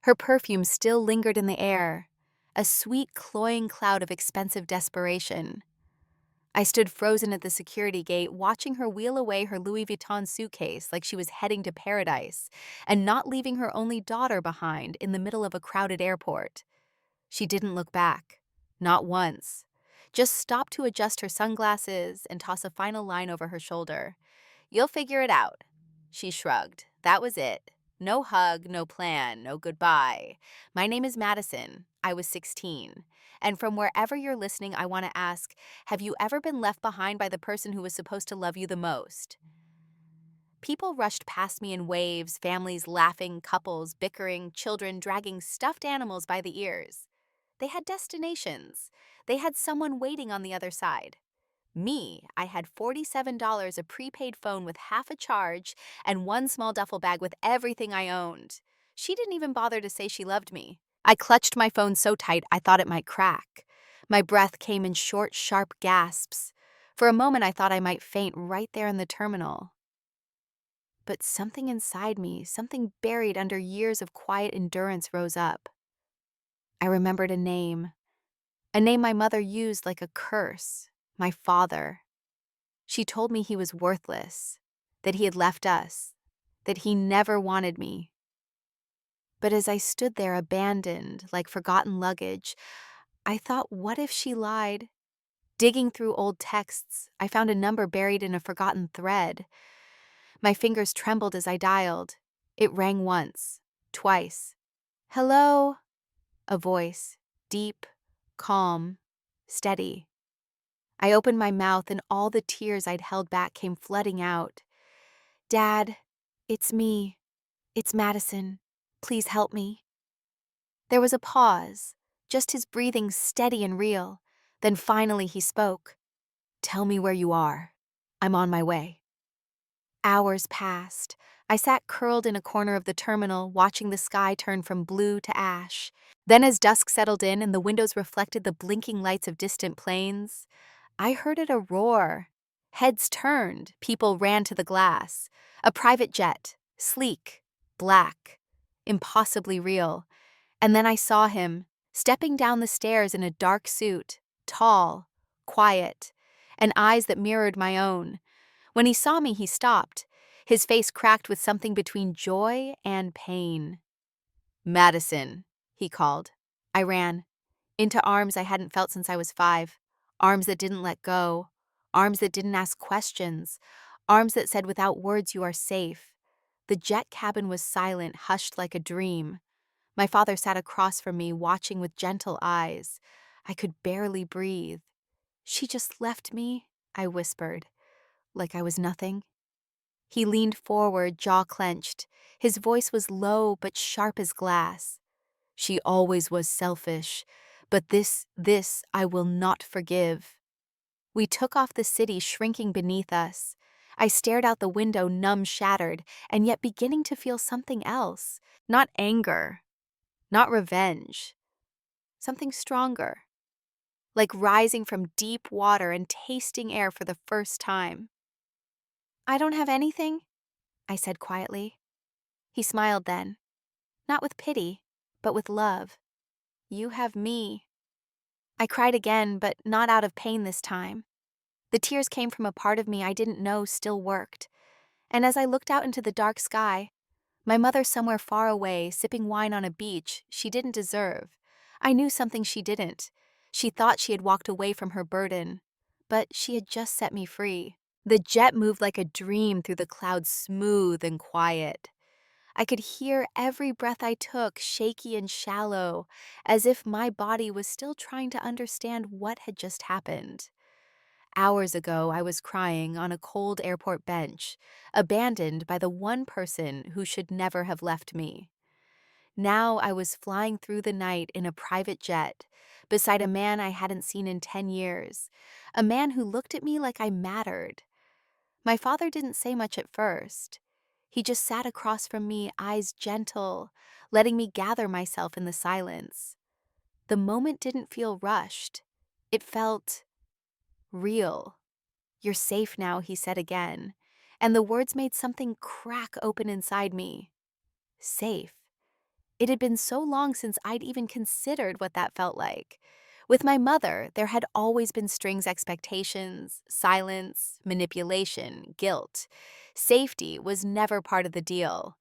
Her perfume still lingered in the air, a sweet, cloying cloud of expensive desperation. I stood frozen at the security gate, watching her wheel away her Louis Vuitton suitcase like she was heading to paradise, and not leaving her only daughter behind in the middle of a crowded airport. She didn't look back. Not once. Just stopped to adjust her sunglasses and toss a final line over her shoulder. "You'll figure it out." She shrugged. That was it. No hug, no plan, no goodbye. My name is Madison. I was 16. And from wherever you're listening, I want to ask, have you ever been left behind by the person who was supposed to love you the most? People rushed past me in waves, families laughing, couples bickering, children dragging stuffed animals by the ears. They had destinations. They had someone waiting on the other side. Me, I had $47, a prepaid phone with half a charge, and one small duffel bag with everything I owned. She didn't even bother to say she loved me. I clutched my phone so tight I thought it might crack. My breath came in short, sharp gasps. For a moment I thought I might faint right there in the terminal. But something inside me, something buried under years of quiet endurance, rose up. I remembered a name my mother used like a curse, my father. She told me he was worthless, that he had left us, that he never wanted me. But as I stood there abandoned, like forgotten luggage, I thought, what if she lied? Digging through old texts, I found a number buried in a forgotten thread. My fingers trembled as I dialed. It rang once, twice. "Hello?" A voice, deep, calm, steady. I opened my mouth and all the tears I'd held back came flooding out. "Dad, it's me. It's Madison. Please help me." There was a pause, just his breathing steady and real. Then finally he spoke. "Tell me where you are. I'm on my way." Hours passed. I sat curled in a corner of the terminal, watching the sky turn from blue to ash. Then as dusk settled in and the windows reflected the blinking lights of distant planes, I heard it a roar. Heads turned, people ran to the glass. A private jet, sleek, black, impossibly real. And then I saw him, stepping down the stairs in a dark suit, tall, quiet, and eyes that mirrored my own. When he saw me, he stopped, his face cracked with something between joy and pain. "Madison," he called. I ran, into arms I hadn't felt since I was 5, arms that didn't let go, arms that didn't ask questions, arms that said without words, "You are safe." The jet cabin was silent, hushed like a dream. My father sat across from me, watching with gentle eyes. I could barely breathe. "She just left me," I whispered, like I was nothing. He leaned forward, jaw clenched. His voice was low but sharp as glass. "She always was selfish, but this I will not forgive." We took off the city shrinking beneath us. I stared out the window, numb, shattered, and yet beginning to feel something else. Not anger, not revenge. Something stronger. Like rising from deep water and tasting air for the first time. "I don't have anything," I said quietly. He smiled then, not with pity, but with love. "You have me." I cried again, but not out of pain this time. The tears came from a part of me I didn't know still worked. And as I looked out into the dark sky, my mother somewhere far away, sipping wine on a beach she didn't deserve, I knew something she didn't. She thought she had walked away from her burden, but she had just set me free. The jet moved like a dream through the clouds, smooth and quiet. I could hear every breath I took, shaky and shallow, as if my body was still trying to understand what had just happened. Hours ago, I was crying on a cold airport bench, abandoned by the one person who should never have left me. Now I was flying through the night in a private jet, beside a man I hadn't seen in 10 years, a man who looked at me like I mattered. My father didn't say much at first. He just sat across from me, eyes gentle, letting me gather myself in the silence. The moment didn't feel rushed. It felt real. "You're safe now," he said again, and the words made something crack open inside me. Safe. It had been so long since I'd even considered what that felt like. With my mother, there had always been strings expectations, silence, manipulation, guilt. Safety was never part of the deal.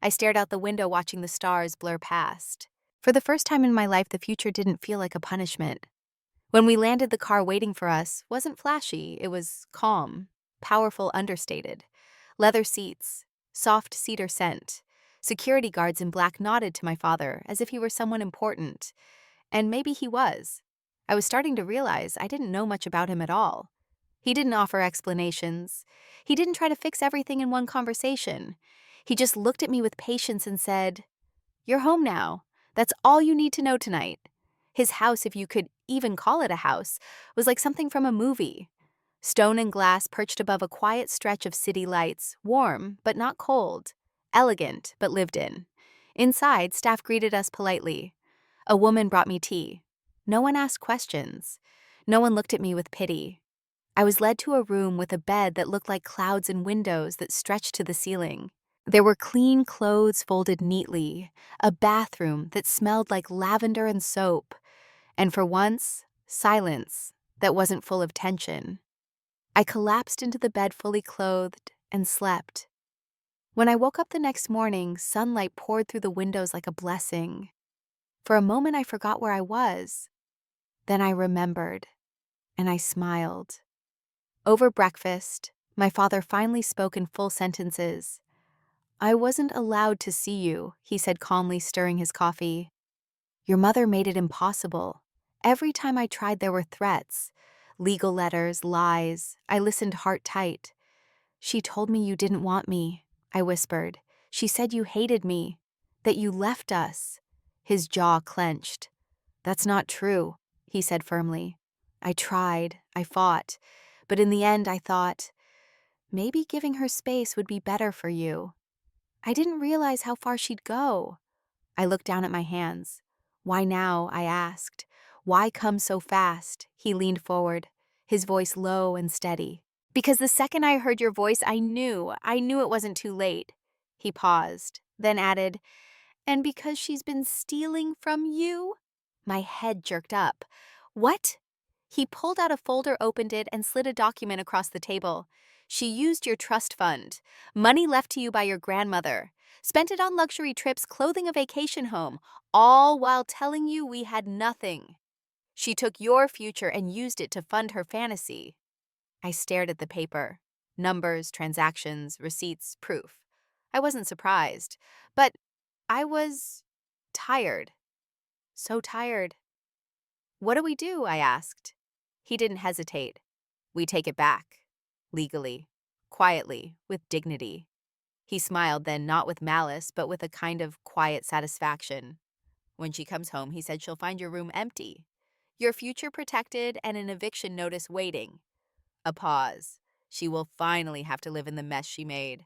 I stared out the window watching the stars blur past. For the first time in my life, the future didn't feel like a punishment. When we landed, the car waiting for us wasn't flashy, it was calm, powerful, understated. Leather seats, soft cedar scent. Security guards in black nodded to my father as if he were someone important. And maybe he was. I was starting to realize I didn't know much about him at all. He didn't offer explanations. He didn't try to fix everything in one conversation. He just looked at me with patience and said, "You're home now. That's all you need to know tonight." His house, if you could even call it a house, was like something from a movie. Stone and glass perched above a quiet stretch of city lights, warm but not cold, elegant but lived in. Inside, staff greeted us politely. A woman brought me tea. No one asked questions. No one looked at me with pity. I was led to a room with a bed that looked like clouds and windows that stretched to the ceiling. There were clean clothes folded neatly, a bathroom that smelled like lavender and soap, and for once, silence that wasn't full of tension. I collapsed into the bed fully clothed and slept. When I woke up the next morning, sunlight poured through the windows like a blessing. For a moment, I forgot where I was. Then I remembered, and I smiled. Over breakfast, my father finally spoke in full sentences. "I wasn't allowed to see you," he said calmly, stirring his coffee. "Your mother made it impossible. Every time I tried, there were threats. Legal letters, lies. I listened heart tight. She told me you didn't want me," I whispered. "She said you hated me, that you left us." His jaw clenched. "That's not true," he said firmly. "I tried, I fought, but in the end I thought, maybe giving her space would be better for you." I didn't realize how far she'd go. I looked down at my hands. "Why now?" I asked. "Why come so fast?" He leaned forward, his voice low and steady. "Because the second I heard your voice, I knew it wasn't too late." He paused, then added, "And because she's been stealing from you?" My head jerked up. "What?" He pulled out a folder, opened it, and slid a document across the table. "She used your trust fund, money left to you by your grandmother, spent it on luxury trips, clothing a vacation home, all while telling you we had nothing. She took your future and used it to fund her fantasy." I stared at the paper. Numbers, transactions, receipts, proof. I wasn't surprised, but I was tired. So tired. "What do we do?" I asked. He didn't hesitate. "We take it back. Legally. Quietly. With dignity." He smiled then, not with malice, but with a kind of quiet satisfaction. "When she comes home," he said, "she'll find your room empty. Your future protected and an eviction notice waiting." A pause. "She will finally have to live in the mess she made."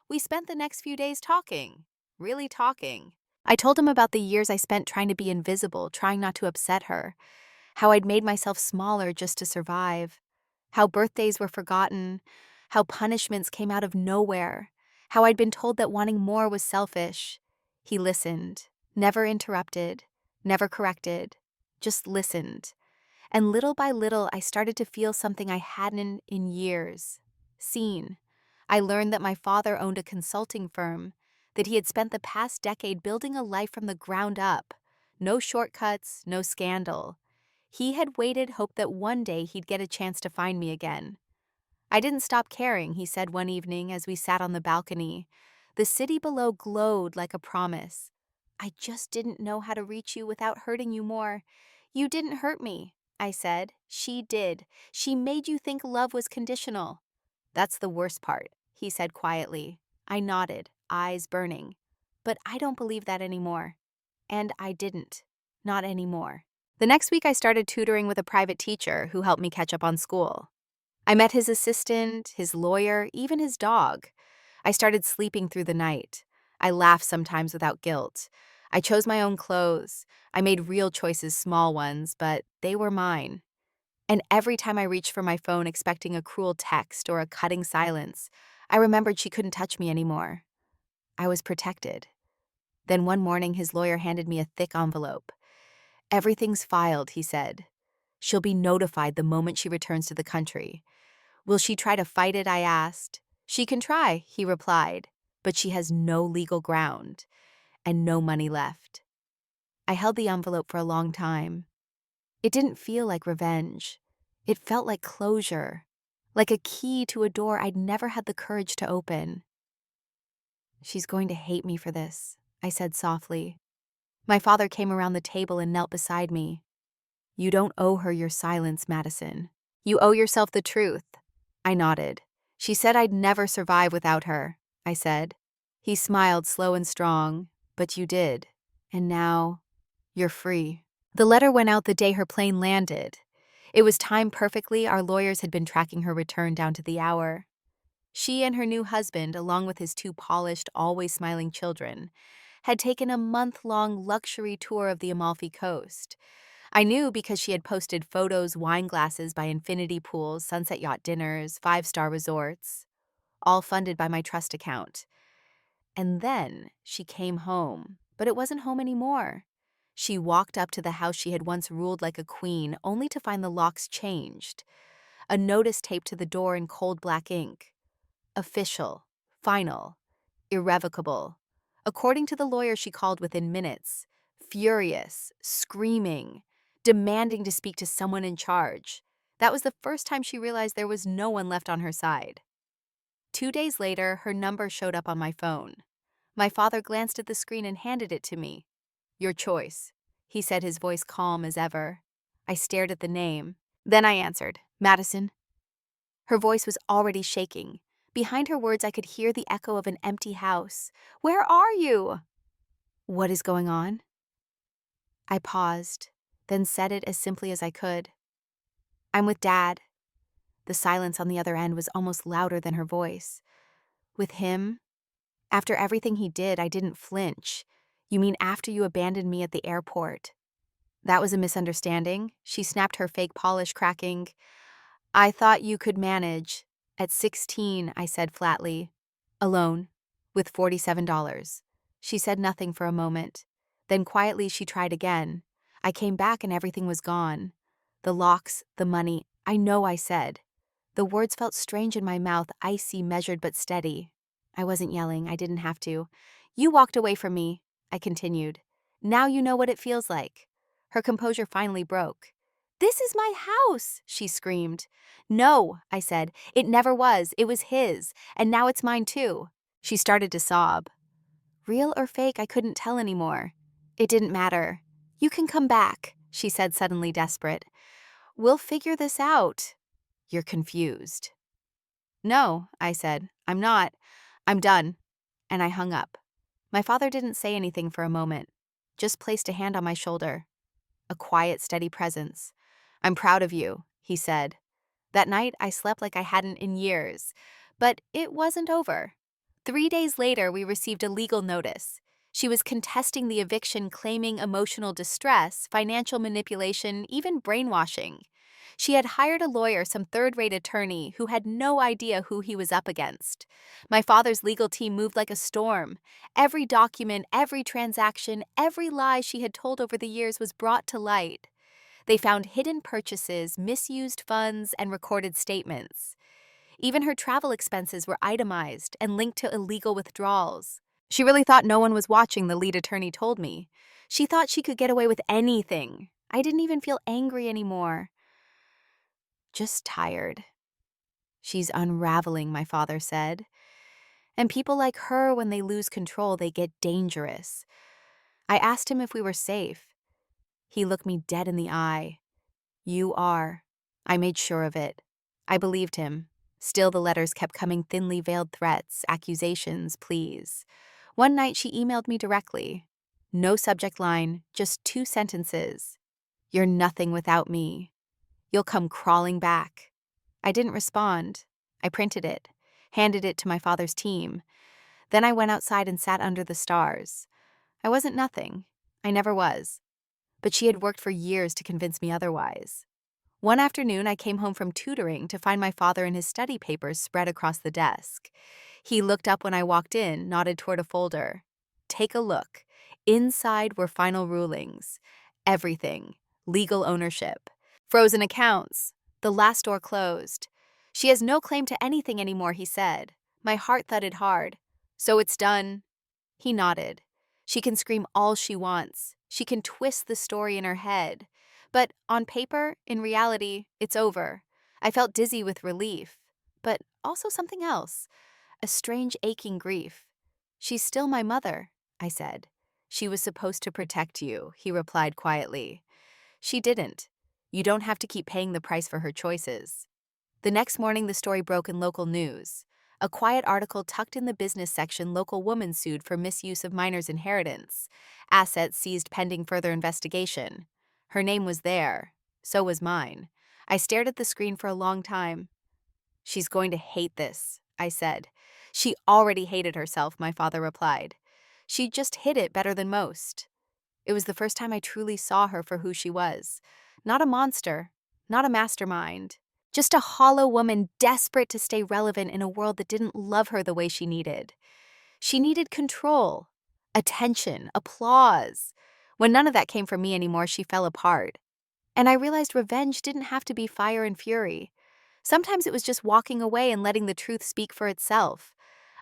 We spent the next few days talking. Really talking. I told him about the years I spent trying to be invisible, trying not to upset her. How I'd made myself smaller just to survive. How birthdays were forgotten. How punishments came out of nowhere. How I'd been told that wanting more was selfish. He listened. Never interrupted. Never corrected. Just listened. And little by little, I started to feel something I hadn't in years. Seen. I learned that my father owned a consulting firm, that he had spent the past decade building a life from the ground up. No shortcuts, no scandal. He had waited, hoped that one day he'd get a chance to find me again. "I didn't stop caring," he said one evening as we sat on the balcony. The city below glowed like a promise. "I just didn't know how to reach you without hurting you more." "You didn't hurt me," I said. "She did. She made you think love was conditional." "That's the worst part," he said quietly. I nodded, eyes burning. "But I don't believe that anymore." And I didn't. Not anymore. The next week I started tutoring with a private teacher who helped me catch up on school. I met his assistant, his lawyer, even his dog. I started sleeping through the night. I laughed sometimes without guilt. I chose my own clothes. I made real choices, small ones, but they were mine. And every time I reached for my phone expecting a cruel text or a cutting silence, I remembered she couldn't touch me anymore. I was protected. Then one morning, his lawyer handed me a thick envelope. "Everything's filed," he said. "She'll be notified the moment she returns to the country." "Will she try to fight it?" I asked. "She can try," he replied, "but she has no legal ground and no money left." I held the envelope for a long time. It didn't feel like revenge. It felt like closure, like a key to a door I'd never had the courage to open. "She's going to hate me for this," I said softly. My father came around the table and knelt beside me. "You don't owe her your silence, Madison. You owe yourself the truth." I nodded. "She said I'd never survive without her," I said. He smiled, slow and strong. "But you did. And now, you're free." The letter went out the day her plane landed. It was timed perfectly. Our lawyers had been tracking her return down to the hour. She and her new husband, along with his two polished, always smiling children, had taken a month-long luxury tour of the Amalfi Coast. I knew because she had posted photos, wine glasses by infinity pools, sunset yacht dinners, five-star resorts, all funded by my trust account. And then she came home, but it wasn't home anymore. She walked up to the house she had once ruled like a queen, only to find the locks changed. A notice taped to the door in cold black ink. Official, final, irrevocable. According to the lawyer she called within minutes, furious, screaming, demanding to speak to someone in charge. That was the first time she realized there was no one left on her side. 2 days later, her number showed up on my phone. My father glanced at the screen and handed it to me. "Your choice," he said, his voice calm as ever. I stared at the name. Then I answered, "Madison." Her voice was already shaking. Behind her words, I could hear the echo of an empty house. "Where are you?" "What is going on?" I paused, then said it as simply as I could. "I'm with Dad." The silence on the other end was almost louder than her voice. "With him? After everything he did, I didn't flinch. You mean after you abandoned me at the airport?" That was a misunderstanding. She snapped, her fake polish cracking. "I thought you could manage." "At 16, I said flatly. "Alone, with $47. She said nothing for a moment. Then quietly she tried again. I came back and everything was gone. The locks, the money, I know I said. The words felt strange in my mouth, icy, measured but steady. I wasn't yelling, I didn't have to. "You walked away from me," I continued. "Now you know what it feels like." Her composure finally broke. "This is my house," she screamed. "No," I said. "It never was. It was his. And now it's mine too." She started to sob. Real or fake, I couldn't tell anymore. "It didn't matter. You can come back," she said, suddenly desperate. "We'll figure this out." "You're confused." "No," I said. "I'm not. I'm done." And I hung up. My father didn't say anything for a moment, just placed a hand on my shoulder. A quiet, steady presence. "I'm proud of you," he said. That night, I slept like I hadn't in years. But it wasn't over. 3 days later, we received a legal notice. She was contesting the eviction, claiming emotional distress, financial manipulation, even brainwashing. She had hired a lawyer, some third-rate attorney, who had no idea who he was up against. My father's legal team moved like a storm. Every document, every transaction, every lie she had told over the years was brought to light. They found hidden purchases, misused funds, and recorded statements. Even her travel expenses were itemized and linked to illegal withdrawals. She really thought no one was watching, the lead attorney told me. She thought she could get away with anything. I didn't even feel angry anymore. Just tired. "She's unraveling," my father said. "And people like her, when they lose control, they get dangerous." I asked him if we were safe. He looked me dead in the eye. "You are." I made sure of it. I believed him. Still, the letters kept coming, thinly veiled threats, accusations, pleas. One night she emailed me directly. No subject line, just 2 sentences. "You're nothing without me. You'll come crawling back." I didn't respond. I printed it, handed it to my father's team. Then I went outside and sat under the stars. I wasn't nothing. I never was. But she had worked for years to convince me otherwise. One afternoon, I came home from tutoring to find my father and his study papers spread across the desk. He looked up when I walked in, nodded toward a folder. "Take a look. Inside were final rulings. Everything. Legal ownership. Frozen accounts. The last door closed. She has no claim to anything anymore, he said. My heart thudded hard. So it's done. He nodded. She can scream all she wants. She can twist the story in her head. But on paper, in reality, it's over. I felt dizzy with relief, but also something else, a strange aching grief. She's still my mother, I said. She was supposed to protect you, he replied quietly. She didn't. You don't have to keep paying the price for her choices. The next morning, the story broke in local news. A quiet article tucked in the business section, local woman sued for misuse of minor's inheritance. Assets seized pending further investigation. Her name was there. So was mine. I stared at the screen for a long time. She's going to hate this, I said. She already hated herself, my father replied. She just hid it better than most. It was the first time I truly saw her for who she was. Not a monster, not a mastermind. Just a hollow woman desperate to stay relevant in a world that didn't love her the way she needed. She needed control, attention, applause. When none of that came from me anymore, she fell apart. And I realized revenge didn't have to be fire and fury. Sometimes it was just walking away and letting the truth speak for itself.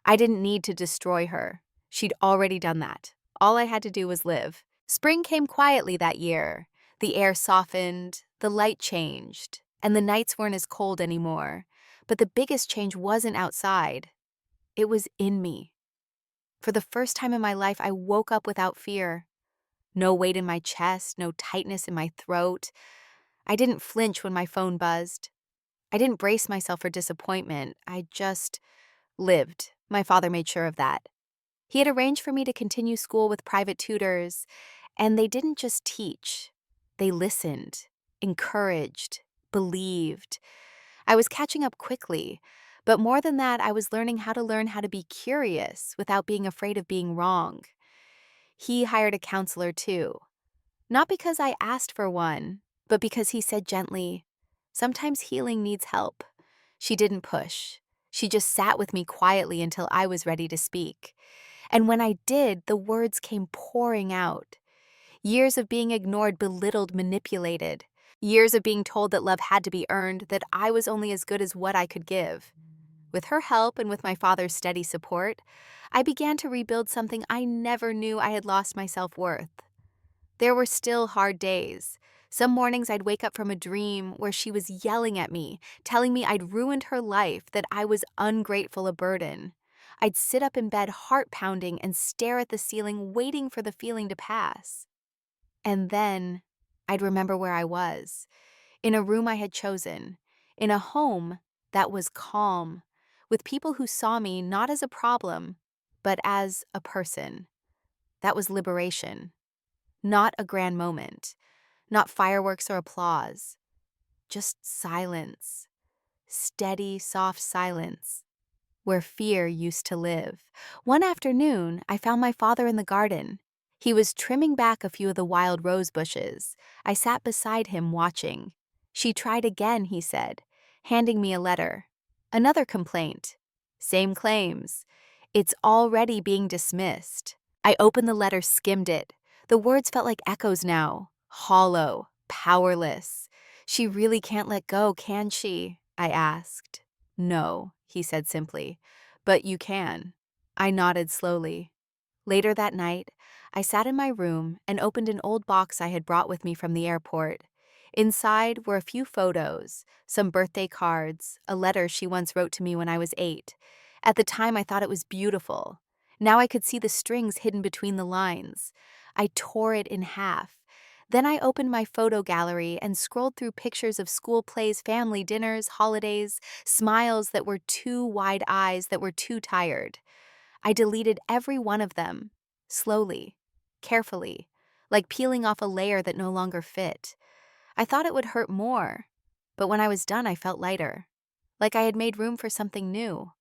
I didn't need to destroy her. She'd already done that. All I had to do was live. Spring came quietly that year. The air softened, the light changed, and the nights weren't as cold anymore. But the biggest change wasn't outside. It was in me. For the first time in my life, I woke up without fear. No weight in my chest, no tightness in my throat. I didn't flinch when my phone buzzed. I didn't brace myself for disappointment. I just lived. My father made sure of that. He had arranged for me to continue school with private tutors, and they didn't just teach. They listened, encouraged, believed. I was catching up quickly, but more than that, I was learn how to be curious without being afraid of being wrong. He hired a counselor too. Not because I asked for one, but because he said gently, "Sometimes healing needs help." She didn't push. She just sat with me quietly until I was ready to speak. And when I did, the words came pouring out. Years of being ignored, belittled, manipulated. Years of being told that love had to be earned, that I was only as good as what I could give. With her help and with my father's steady support, I began to rebuild something I never knew I had lost my self-worth. There were still hard days. Some mornings I'd wake up from a dream where she was yelling at me, telling me I'd ruined her life, that I was ungrateful, a burden. I'd sit up in bed, heart pounding, and stare at the ceiling, waiting for the feeling to pass. And then I'd remember where I was, in a room I had chosen, in a home that was calm, with people who saw me not as a problem, but as a person. That was liberation. Not a grand moment, not fireworks or applause, just silence, steady, soft silence, where fear used to live. One afternoon, I found my father in the garden. He was trimming back a few of the wild rose bushes. I sat beside him watching. "She tried again," he said, handing me a letter. "Another complaint. Same claims. It's already being dismissed." I opened the letter, skimmed it. The words felt like echoes now, hollow, powerless. "She really can't let go, can she?" I asked. "No," he said simply, "but you can." I nodded slowly. Later that night, I sat in my room and opened an old box I had brought with me from the airport. Inside were a few photos, some birthday cards, a letter she once wrote to me when I was 8. At the time, I thought it was beautiful. Now I could see the strings hidden between the lines. I tore it in half. Then I opened my photo gallery and scrolled through pictures of school plays, family dinners, holidays, smiles that were too wide, eyes that were too tired. I deleted every one of them, slowly, carefully, like peeling off a layer that no longer fit. I thought it would hurt more, but when I was done, I felt lighter, like I had made room for something new.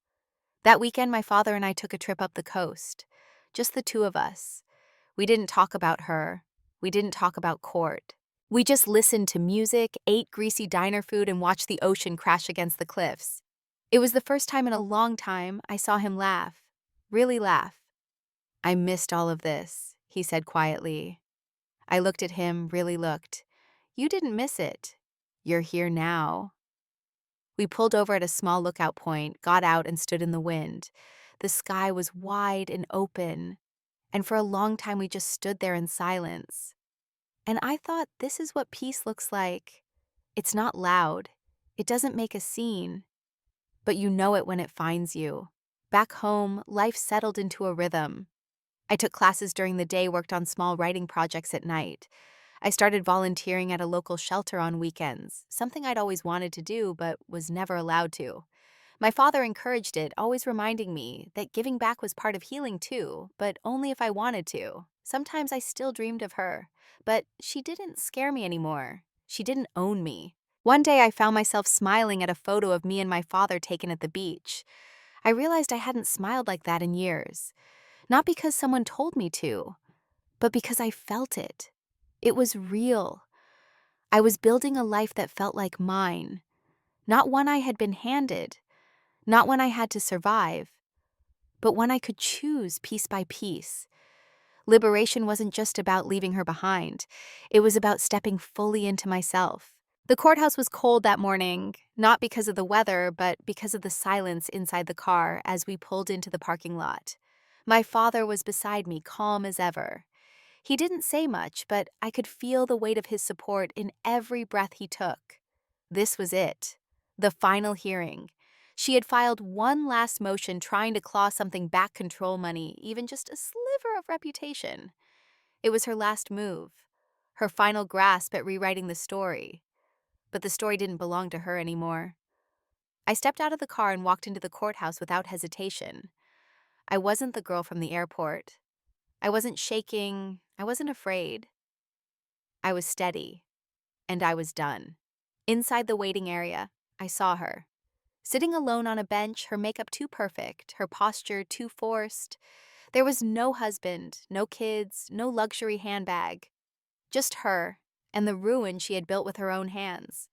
That weekend, my father and I took a trip up the coast, just the two of us. We didn't talk about her. We didn't talk about court. We just listened to music, ate greasy diner food, and watched the ocean crash against the cliffs. It was the first time in a long time I saw him laugh, really laugh. "I missed all of this," he said quietly. I looked at him, really looked. You didn't miss it. You're here now. We pulled over at a small lookout point, got out, and stood in the wind. The sky was wide and open, and for a long time we just stood there in silence. And I thought, this is what peace looks like. It's not loud. It doesn't make a scene, but you know it when it finds you. Back home, life settled into a rhythm. I took classes during the day, worked on small writing projects at night. I started volunteering at a local shelter on weekends, something I'd always wanted to do but was never allowed to. My father encouraged it, always reminding me that giving back was part of healing too, but only if I wanted to. Sometimes I still dreamed of her, but she didn't scare me anymore. She didn't own me. One day I found myself smiling at a photo of me and my father taken at the beach. I realized I hadn't smiled like that in years. Not because someone told me to, but because I felt it. It was real. I was building a life that felt like mine, not one I had been handed, not one I had to survive, but one I could choose piece by piece. Liberation wasn't just about leaving her behind. It was about stepping fully into myself. The courthouse was cold that morning, not because of the weather, but because of the silence inside the car as we pulled into the parking lot. My father was beside me, calm as ever. He didn't say much, but I could feel the weight of his support in every breath he took. This was it, the final hearing. She had filed one last motion trying to claw something back, control money, even just a sliver of reputation. It was her last move, her final grasp at rewriting the story. But the story didn't belong to her anymore. I stepped out of the car and walked into the courthouse without hesitation. I wasn't the girl from the airport. I wasn't shaking. I wasn't afraid. I was steady, and I was done. Inside the waiting area, I saw her. Sitting alone on a bench, her makeup too perfect, her posture too forced. There was no husband, no kids, no luxury handbag. Just her, and the ruin she had built with her own hands.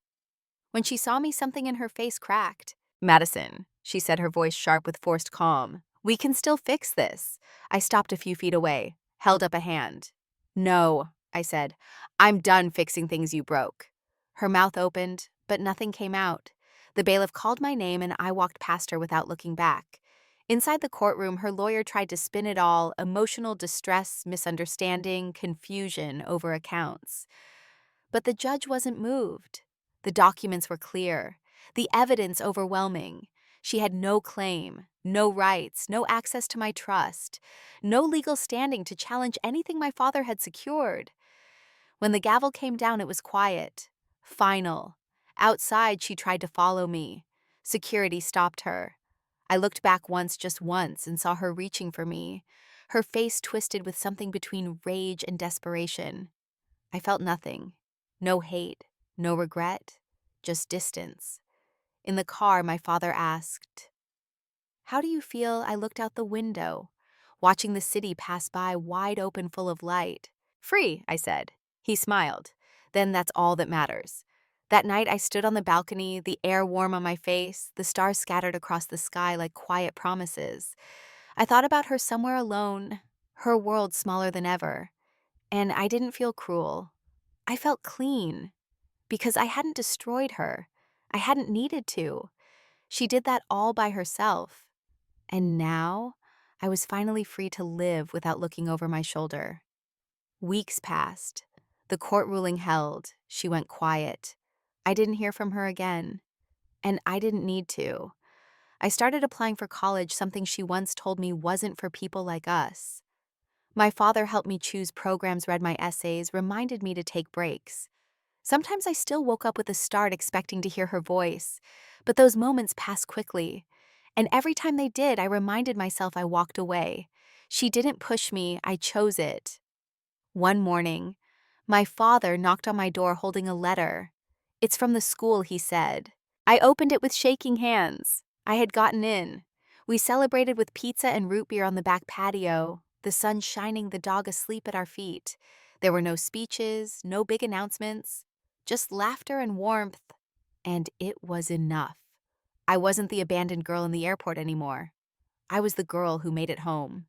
When she saw me, something in her face cracked. "Madison," she said, her voice sharp with forced calm. "We can still fix this." I stopped a few feet away, held up a hand. "No," I said. "I'm done fixing things you broke." Her mouth opened, but nothing came out. The bailiff called my name and I walked past her without looking back. Inside the courtroom, her lawyer tried to spin it all: emotional distress, misunderstanding, confusion over accounts. But the judge wasn't moved. The documents were clear, the evidence overwhelming. She had no claim, no rights, no access to my trust, no legal standing to challenge anything my father had secured. When the gavel came down, it was quiet, final. Outside, she tried to follow me. Security stopped her. I looked back once, just once, and saw her reaching for me, her face twisted with something between rage and desperation. I felt nothing. No hate, no regret, just distance. In the car, my father asked, "How do you feel?" I looked out the window, watching the city pass by, wide open, full of light. "Free," I said. He smiled. "Then that's all that matters." That night, I stood on the balcony, the air warm on my face, the stars scattered across the sky like quiet promises. I thought about her somewhere alone, her world smaller than ever. And I didn't feel cruel. I felt clean, because I hadn't destroyed her. I hadn't needed to. She did that all by herself. And now, I was finally free to live without looking over my shoulder. Weeks passed. The court ruling held. She went quiet. I didn't hear from her again. And I didn't need to. I started applying for college, something she once told me wasn't for people like us. My father helped me choose programs, read my essays, reminded me to take breaks. Sometimes I still woke up with a start expecting to hear her voice, but those moments passed quickly. And every time they did, I reminded myself I walked away. She didn't push me, I chose it. One morning, my father knocked on my door holding a letter. "It's from the school," he said. I opened it with shaking hands. I had gotten in. We celebrated with pizza and root beer on the back patio, the sun shining, the dog asleep at our feet. There were no speeches, no big announcements, just laughter and warmth. And it was enough. I wasn't the abandoned girl in the airport anymore. I was the girl who made it home.